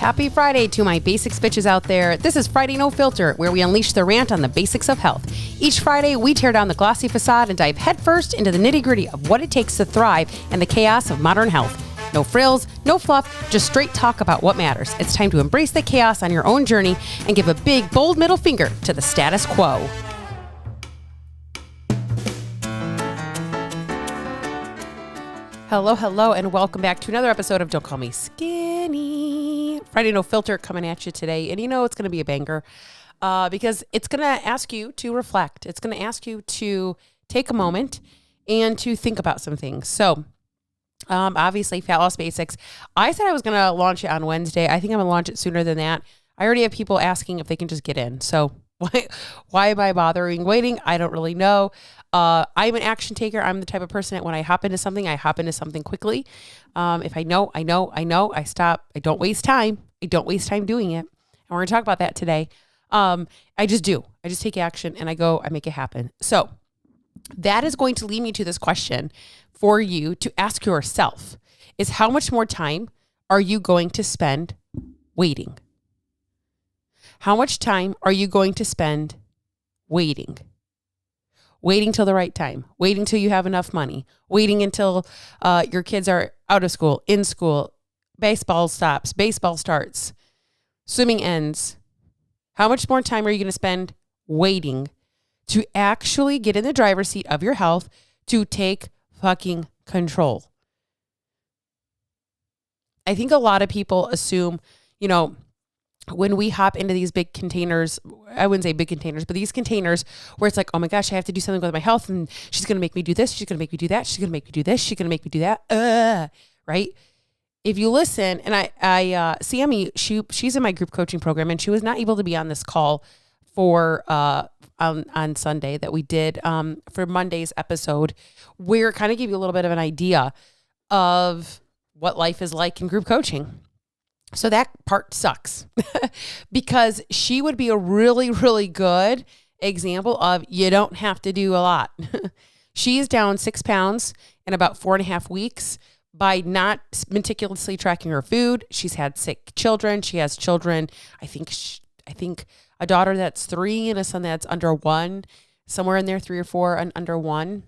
Happy Friday to my basics bitches out there. This is Friday No Filter, where we unleash the rant on the basics of health. Each Friday, we tear down the glossy facade and dive headfirst into the nitty-gritty of what it takes to thrive in the chaos of modern health. No frills, no fluff, just straight talk about what matters. It's time to embrace the chaos on your own journey and give a big, bold middle finger to the status quo. Hello, and welcome back to another episode of Don't Call Me Skinny. Friday No Filter coming at you today. And you know it's going to be a banger because it's going to ask you to reflect. It's going to ask you to take a moment and to think about some things. So, obviously, Fat Loss Basics. I said I was going to launch it on Wednesday. I think I'm going to launch it sooner than that. I already have people asking if they can just get in. So why am I bothering waiting? I don't really know. I'm an action taker. I'm the type of person that when I hop into something quickly. If I know, I stop. I don't waste time. I don't waste time doing it. And we're going to talk about that today. I just do. I just take action and I make it happen. So that is going to lead me to this question for you to ask yourself is how much more time are you going to spend waiting? How much time are you going to spend waiting? Waiting till the right time, waiting till you have enough money, waiting until your kids are out of school, in school, baseball stops, baseball starts, swimming ends. How much more time are you going to spend waiting to actually get in the driver's seat of your health to take fucking control? I think a lot of people assume, when we hop into these big containers, I wouldn't say big containers, but these containers where it's like, oh my gosh, I have to do something with my health and she's going to make me do this. She's going to make me do that. She's going to make me do this. She's going to make me do that. Right? If you listen, and Sammy, she's in my group coaching program and she was not able to be on this call for, on Sunday that we did, for Monday's episode, where it kind of gave you a little bit of an idea of what life is like in group coaching. So that part sucks because she would be a really, really good example of you don't have to do a lot. She's down 6 pounds in about 4.5 weeks by not meticulously tracking her food. She's had sick children. She has children. I think a daughter that's 3 and a son that's under 1, somewhere in there, 3 or 4 and under 1.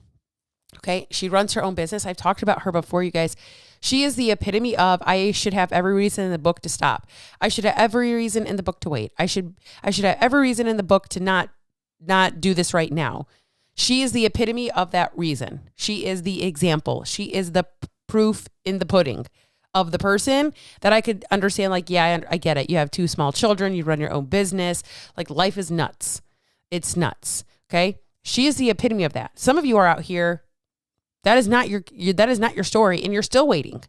Okay. She runs her own business. I've talked about her before, you guys. She is the epitome of, I should have every reason in the book to stop. I should have every reason in the book to wait. I should have every reason in the book to not do this right now. She is the epitome of that reason. She is the example. She is the proof in the pudding of the person that I could understand. Like, yeah, I get it. You have 2 small children. You run your own business. Like, life is nuts. It's nuts. Okay. She is the epitome of that. Some of you are out here. That is not your story and you're still waiting.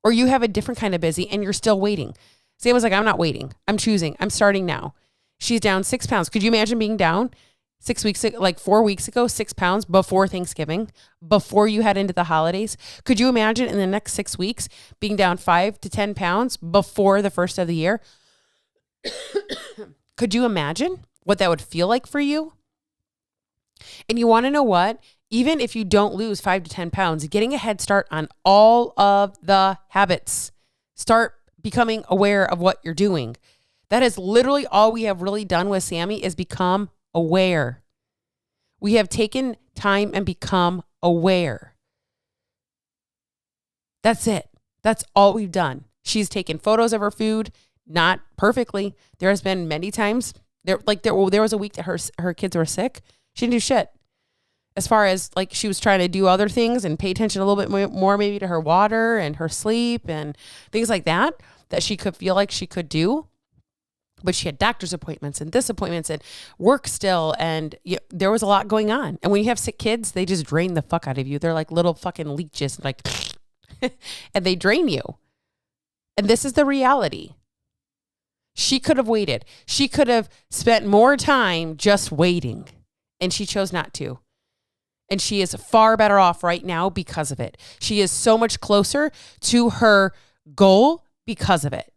Or you have a different kind of busy and you're still waiting. Sam was like, I'm not waiting. I'm choosing. I'm starting now. She's down 6 pounds. Could you imagine being down 6 weeks, like 4 weeks ago, 6 pounds before Thanksgiving, before you head into the holidays? Could you imagine in the next 6 weeks being down 5 to 10 pounds before the first of the year? Could you imagine what that would feel like for you? And you want to know what? Even if you don't lose 5 to 10 pounds, getting a head start on all of the habits, start becoming aware of what you're doing. That is literally all we have really done with Sammy is become aware. We have taken time and become aware. That's it. That's all we've done. She's taken photos of her food, not perfectly. There has been many times there was a week that her kids were sick. She didn't do shit. As far as like she was trying to do other things and pay attention a little bit more maybe to her water and her sleep and things like that she could feel like she could do. But she had doctor's appointments and disappointments and work still. And there was a lot going on. And when you have sick kids, they just drain the fuck out of you. They're like little fucking leeches, like, and they drain you. And this is the reality. She could have waited. She could have spent more time just waiting. And she chose not to. And she is far better off right now because of it. She is so much closer to her goal because of it.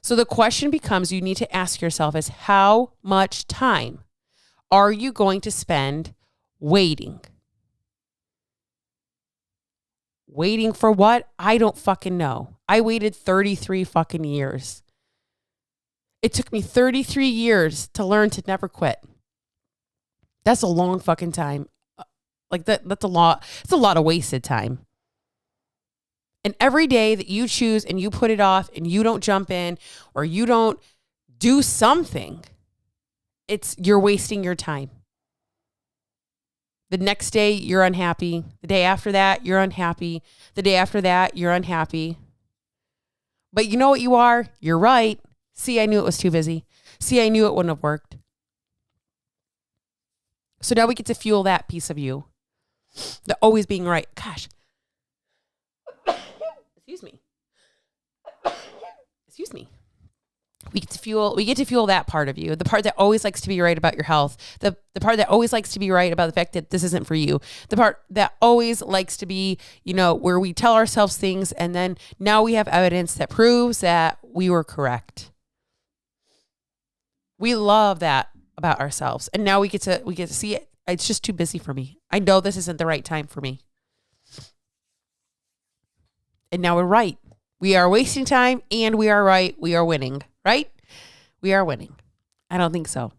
So the question becomes, you need to ask yourself is how much time are you going to spend waiting? Waiting for what? I don't fucking know. I waited 33 fucking years It took me 33 years to learn to never quit. That's a long fucking time. Like that's a lot. It's a lot of wasted time. And every day that you choose and you put it off and you don't jump in or you don't do something, you're wasting your time. The next day you're unhappy. The day after that, you're unhappy. The day after that, you're unhappy. But you know what you are? You're right. See, I knew it was too busy. See, I knew it wouldn't have worked. So now we get to fuel that piece of you. The always being right. Gosh. Excuse me. Excuse me. We get to fuel that part of you. The part that always likes to be right about your health. The part that always likes to be right about the fact that this isn't for you. The part that always likes to be, where we tell ourselves things and then now we have evidence that proves that we were correct. We love that about ourselves. And now we get to see it. It's just too busy for me. I know this isn't the right time for me. And now we're right. We are wasting time and we are right. We are winning, right? We are winning. I don't think so.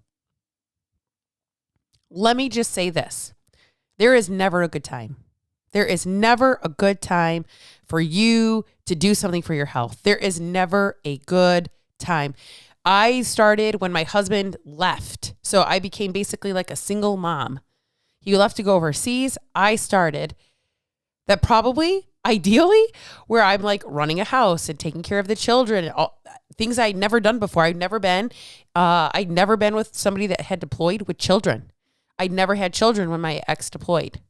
Let me just say this. There is never a good time. There is never a good time for you to do something for your health. There is never a good time. I started when my husband left. So I became basically like a single mom. He left to go overseas. I started that probably ideally where I'm like running a house and taking care of the children, all, things I'd never done before. I'd never been with somebody that had deployed with children. I'd never had children when my ex deployed.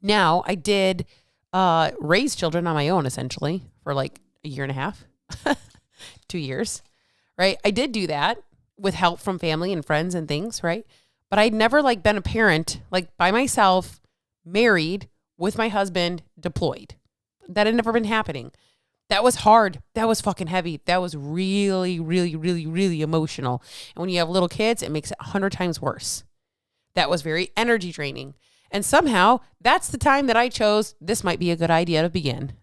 Now I did raise children on my own essentially for like a year and a half. 2 years, right? I did do that with help from family and friends and things, right? But I'd never like been a parent, like by myself, married with my husband, deployed. That had never been happening. That was hard. That was fucking heavy. That was really, really, really, really emotional. And when you have little kids, it makes it 100 times worse. That was very energy draining. And somehow that's the time that I chose, this might be a good idea to begin,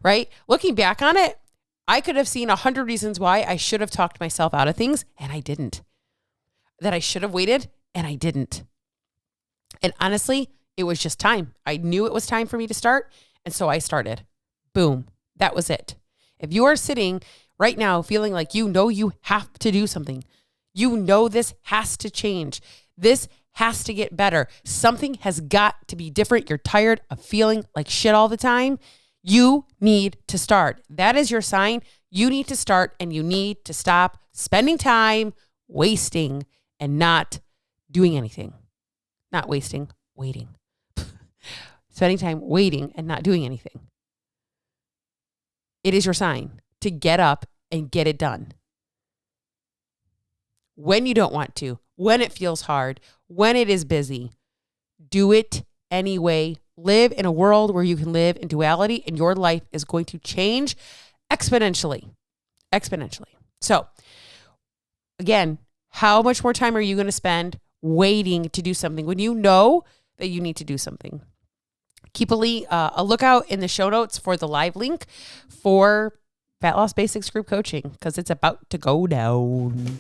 right? Looking back on it, I could have seen 100 reasons why I should have talked myself out of things and I didn't. That I should have waited and I didn't. And honestly, it was just time. I knew it was time for me to start. And so I started. Boom. That was it. If you are sitting right now feeling like you have to do something, this has to change. This has to get better. Something has got to be different. You're tired of feeling like shit all the time. You need to start. That is your sign. You need to start and you need to stop spending time wasting and not doing anything. Not wasting, waiting. Spending time waiting and not doing anything. It is your sign to get up and get it done. When you don't want to, when it feels hard, when it is busy, do it anyway. Live in a world where you can live in duality and your life is going to change exponentially. So again, how much more time are you going to spend waiting to do something when you know that you need to do something? Keep a lookout in the show notes for the live link for Fat Loss Basics group coaching because it's about to go down.